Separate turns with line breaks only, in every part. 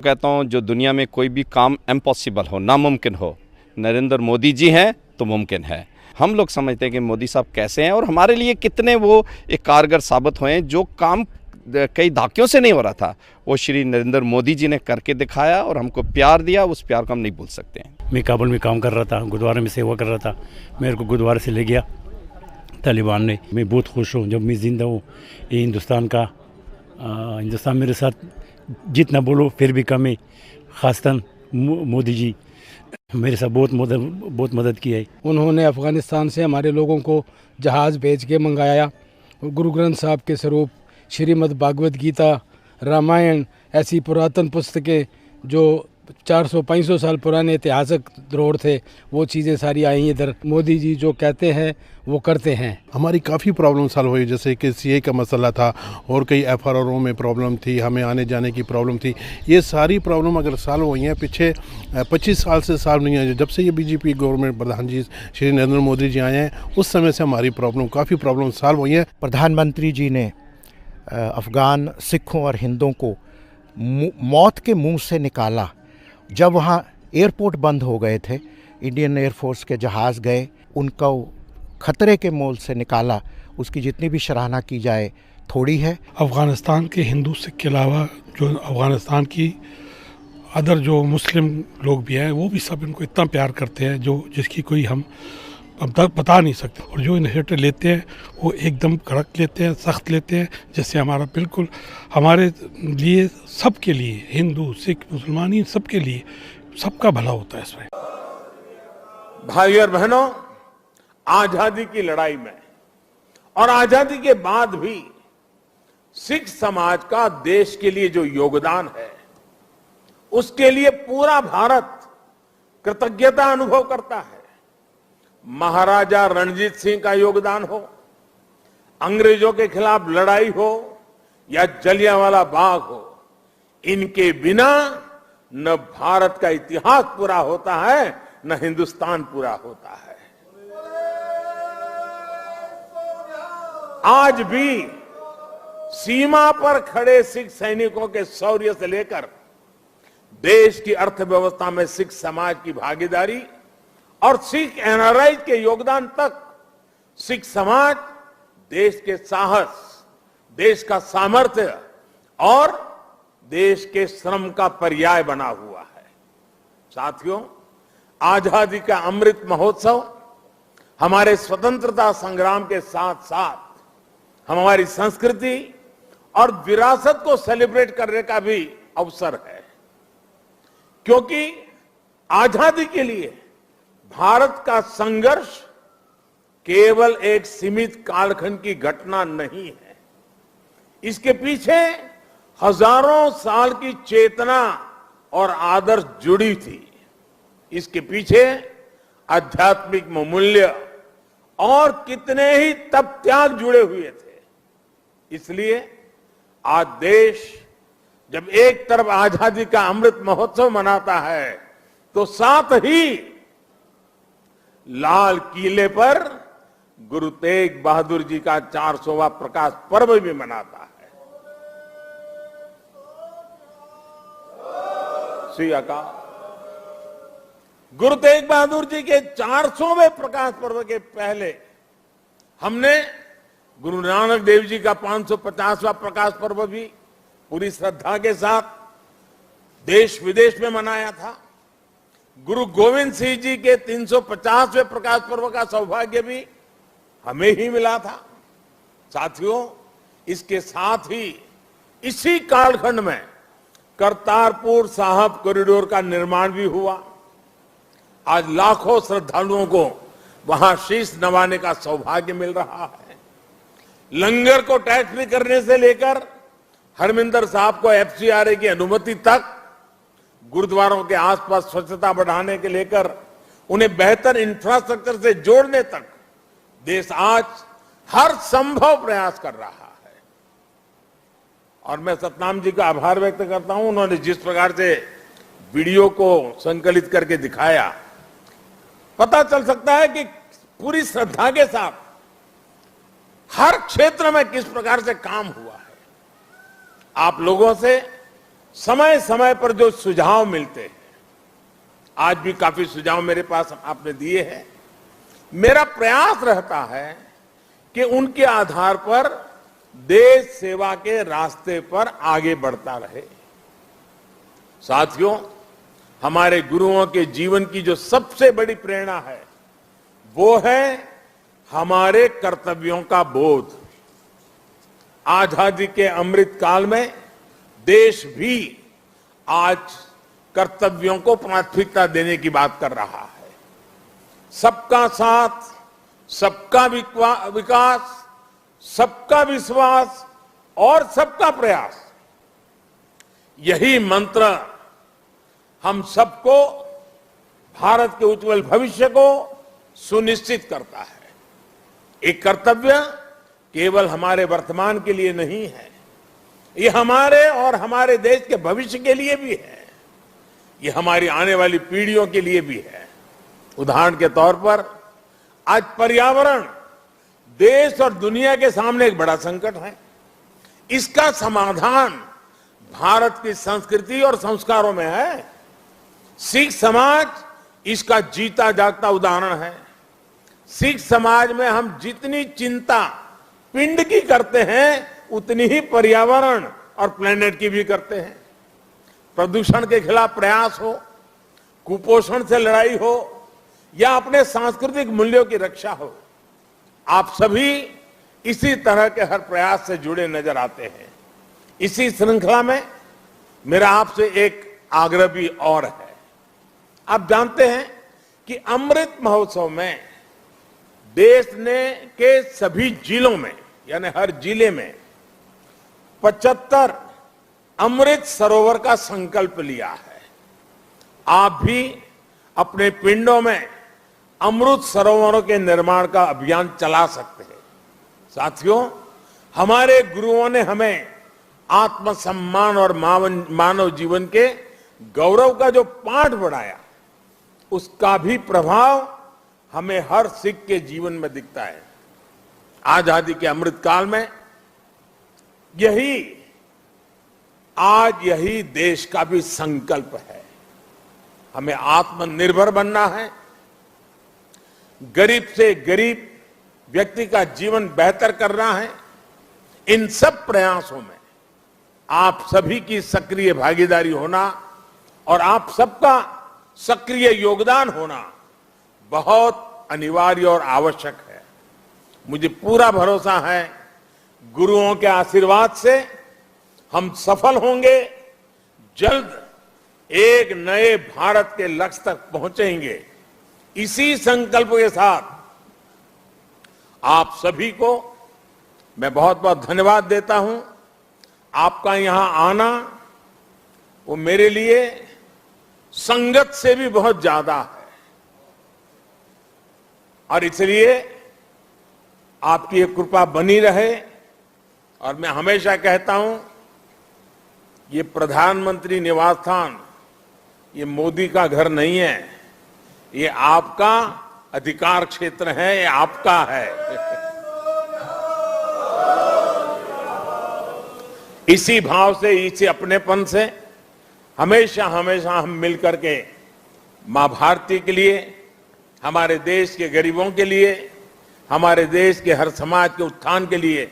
कहता हूँ जो दुनिया में कोई भी काम इम्पॉसिबल हो, नामुमकिन हो, नरेंद्र मोदी जी हैं तो मुमकिन है। हम लोग समझते हैं कि मोदी साहब कैसे हैं और हमारे लिए कितने वो एक कारगर साबित हुए हैं। जो काम कई दहाकों से नहीं हो रहा था वो श्री नरेंद्र मोदी जी ने करके दिखाया और हमको प्यार दिया। उस प्यार को हम नहीं भूल सकते हैं।
मैं काबुल में काम कर रहा था, गुरुद्वारे में सेवा कर रहा था। मेरे को गुरुद्वारे से ले गया तालिबान ने। मैं बहुत खुश हूँ जब मैं जिंदा हूँ। ये हिंदुस्तान का हिंदुस्तान मेरे साथ जितना बोलो फिर भी कम है। खासतन मोदी जी मेरे साथ बहुत मदद की है।
उन्होंने अफ़गानिस्तान से हमारे लोगों को जहाज़ भेज के मंगाया। गुरु ग्रंथ साहब के स्वरूप श्रीमद् भागवत गीता, रामायण, ऐसी पुरातन पुस्तकें जो 400-500 साल पुराने ऐतिहासिक धरोहर थे, वो चीज़ें सारी आई इधर। मोदी जी जो कहते हैं वो करते हैं।
हमारी काफ़ी प्रॉब्लम सॉल्व हुई, जैसे कि सीए का मसला था और कई एफआरओ में प्रॉब्लम थी, हमें आने जाने की प्रॉब्लम थी। ये सारी प्रॉब्लम अगर सॉल्व हुई हैं पिछले 25 साल से सॉल्व नहीं है। जब से ये बीजेपी गवर्नमेंट प्रधान जी श्री नरेंद्र मोदी जी आए हैं उस समय से हमारी काफ़ी प्रॉब्लम सॉल्व हुई हैं।
प्रधानमंत्री जी ने अफ़गान सिखों और हिंदुओं को मौत के मुंह से निकाला। जब वहाँ एयरपोर्ट बंद हो गए थे, इंडियन एयरफोर्स के जहाज़ गए, उनको खतरे के मोल से निकाला। उसकी जितनी भी सराहना की जाए थोड़ी है।
अफ़गानिस्तान के हिंदू सिख के अलावा जो अफ़गानिस्तान की अदर जो मुस्लिम लोग भी हैं वो भी सब इनको इतना प्यार करते हैं जो जिसकी कोई हम अब तक बता नहीं सकते। और जो इनिशिएटिव लेते हैं वो एकदम कड़क लेते हैं, सख्त लेते हैं, जिससे हमारा बिल्कुल हमारे लिए सबके लिए, हिंदू सिख मुसलमान, इन सबके लिए सबका भला होता है इसमें।
भाई और बहनों, आजादी की लड़ाई में और आजादी के बाद भी सिख समाज का देश के लिए जो योगदान है उसके लिए पूरा भारत कृतज्ञता अनुभव करता है। महाराजा रणजीत सिंह का योगदान हो, अंग्रेजों के खिलाफ लड़ाई हो या जलियांवाला बाग हो, इनके बिना न भारत का इतिहास पूरा होता है न हिंदुस्तान पूरा होता है। आज भी सीमा पर खड़े सिख सैनिकों के शौर्य से लेकर देश की अर्थव्यवस्था में सिख समाज की भागीदारी और सिख एनआरआई के योगदान तक, सिख समाज देश के साहस, देश का सामर्थ्य और देश के श्रम का पर्याय बना हुआ है। साथियों, आजादी का अमृत महोत्सव हमारे स्वतंत्रता संग्राम के साथ साथ हमारी संस्कृति और विरासत को सेलिब्रेट करने का भी अवसर है, क्योंकि आजादी के लिए भारत का संघर्ष केवल एक सीमित कालखंड की घटना नहीं है। इसके पीछे हजारों साल की चेतना और आदर्श जुड़ी थी। इसके पीछे आध्यात्मिक मूल्य और कितने ही तप त्याग जुड़े हुए थे। इसलिए आज देश जब एक तरफ आजादी का अमृत महोत्सव मनाता है तो साथ ही लाल किले पर गुरु तेग बहादुर जी का 400वां प्रकाश पर्व भी मनाता है। श्री अकाल। गुरु तेग बहादुर जी के 400वें प्रकाश पर्व के पहले हमने गुरु नानक देव जी का 550वां प्रकाश पर्व भी पूरी श्रद्धा के साथ देश विदेश में मनाया था। गुरु गोविंद सिंह जी के 350वें प्रकाश पर्व का सौभाग्य भी हमें ही मिला था। साथियों, इसके साथ ही इसी कालखंड में करतारपुर साहिब कॉरिडोर का निर्माण भी हुआ। आज लाखों श्रद्धालुओं को वहां शीश नवाने का सौभाग्य मिल रहा है। लंगर को टैक्स फ्री करने से लेकर हरमिंदर साहब को एफसीआरए की अनुमति तक, गुरुद्वारों के आसपास स्वच्छता बढ़ाने के लेकर उन्हें बेहतर इंफ्रास्ट्रक्चर से जोड़ने तक देश आज हर संभव प्रयास कर रहा है। और मैं सतनाम जी का आभार व्यक्त करता हूं। उन्होंने जिस प्रकार से वीडियो को संकलित करके दिखाया, पता चल सकता है कि पूरी श्रद्धा के साथ हर क्षेत्र में किस प्रकार से काम हुआ है। आप लोगों से समय समय पर जो सुझाव मिलते हैं, आज भी काफी सुझाव मेरे पास आपने दिए हैं, मेरा प्रयास रहता है कि उनके आधार पर देश सेवा के रास्ते पर आगे बढ़ता रहे। साथियों, हमारे गुरुओं के जीवन की जो सबसे बड़ी प्रेरणा है वो है हमारे कर्तव्यों का बोध। आजादी के अमृत काल में देश भी आज कर्तव्यों को प्राथमिकता देने की बात कर रहा है। सबका साथ, सबका विकास, सबका विश्वास और सबका प्रयास, यही मंत्र हम सबको भारत के उज्जवल भविष्य को सुनिश्चित करता है। एक कर्तव्य केवल हमारे वर्तमान के लिए नहीं है, ये हमारे और हमारे देश के भविष्य के लिए भी है, ये हमारी आने वाली पीढ़ियों के लिए भी है। उदाहरण के तौर पर आज पर्यावरण देश और दुनिया के सामने एक बड़ा संकट है। इसका समाधान भारत की संस्कृति और संस्कारों में है। सिख समाज इसका जीता जागता उदाहरण है। सिख समाज में हम जितनी चिंता पिंड की करते हैं, उतनी ही पर्यावरण और प्लेनेट की भी करते हैं। प्रदूषण के खिलाफ प्रयास हो, कुपोषण से लड़ाई हो या अपने सांस्कृतिक मूल्यों की रक्षा हो, आप सभी इसी तरह के हर प्रयास से जुड़े नजर आते हैं। इसी श्रृंखला में मेरा आपसे एक आग्रह भी और है। आप जानते हैं कि अमृत महोत्सव में देश ने के सभी जिलों में, यानी हर जिले में 75 अमृत सरोवर का संकल्प लिया है। आप भी अपने पिंडों में अमृत सरोवरों के निर्माण का अभियान चला सकते हैं। साथियों, हमारे गुरुओं ने हमें आत्मसम्मान और मानव जीवन के गौरव का जो पाठ पढ़ाया, उसका भी प्रभाव हमें हर सिख के जीवन में दिखता है। आजादी के अमृत काल में यही देश का भी संकल्प है। हमें आत्मनिर्भर बनना है, गरीब से गरीब व्यक्ति का जीवन बेहतर करना है। इन सब प्रयासों में आप सभी की सक्रिय भागीदारी होना और आप सबका सक्रिय योगदान होना बहुत अनिवार्य और आवश्यक है। मुझे पूरा भरोसा है, गुरुओं के आशीर्वाद से हम सफल होंगे, जल्द एक नए भारत के लक्ष्य तक पहुंचेंगे। इसी संकल्प के साथ आप सभी को मैं बहुत बहुत धन्यवाद देता हूं। आपका यहां आना वो मेरे लिए संगत से भी बहुत ज्यादा है, और इसलिए आपकी ये कृपा बनी रहे। और मैं हमेशा कहता हूं, ये प्रधानमंत्री निवास स्थान ये मोदी का घर नहीं है, ये आपका अधिकार क्षेत्र है, ये आपका है। इसी भाव से, इसी अपनेपन से हमेशा हमेशा हम मिलकर के मां भारती के लिए, हमारे देश के गरीबों के लिए, हमारे देश के हर समाज के उत्थान के लिए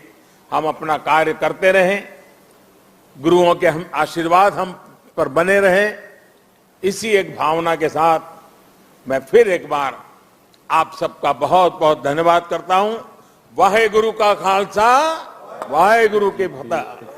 हम अपना कार्य करते रहें। गुरुओं के हम आशीर्वाद हम पर बने रहें। इसी एक भावना के साथ मैं फिर एक बार आप सबका बहुत बहुत धन्यवाद करता हूं। वाहे गुरु का खालसा, वाहे गुरु की फतेह।